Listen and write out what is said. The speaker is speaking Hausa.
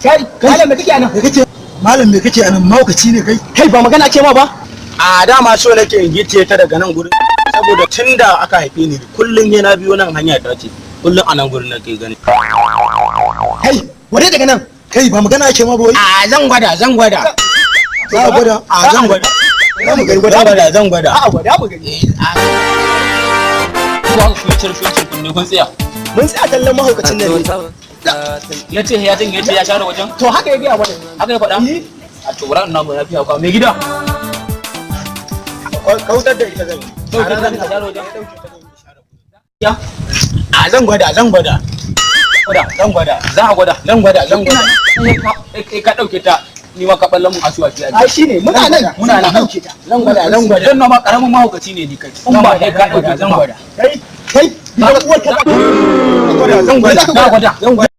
kai malam me kake anan? Malam me kake anan? Maukaci ne kai? Kai ba magana ce ma ba? A dama so nake in gice ta daga nan gurin saboda tunda aka haife ni kullun yana biyo nan hanya ta ce kullun a nan gurin nake gani. Kai ware daga nan. Kai ba magana ake ma ba wai? A zan gwada. Za a gwada? A zan gwada. Zan gwada. A'a gwada mu gani. Ko future kunne kun tsaya. Mun tsaya kallon mahaukacin nan ne. Ya ce ya tin yace ya share wajen. To haka ya gaya mana. Haka ya faɗa? A to wurin nan ya fi hauka. Me gida? Kautar da ita zan yi. To ka zan ka share wajen. Ya. A zan gwada. Zan gwada. Za a gwada. Zan gwada. Ka dauke ta. Ni ma ka ballan mun asuwa shi. Ai shine muna nan. dauke ta. Zan gwada. Dan ma karamin mahaukaci ne ni kai. In ba kai ka dauke zan gwada. Kai da uwar ka. Zan gwada.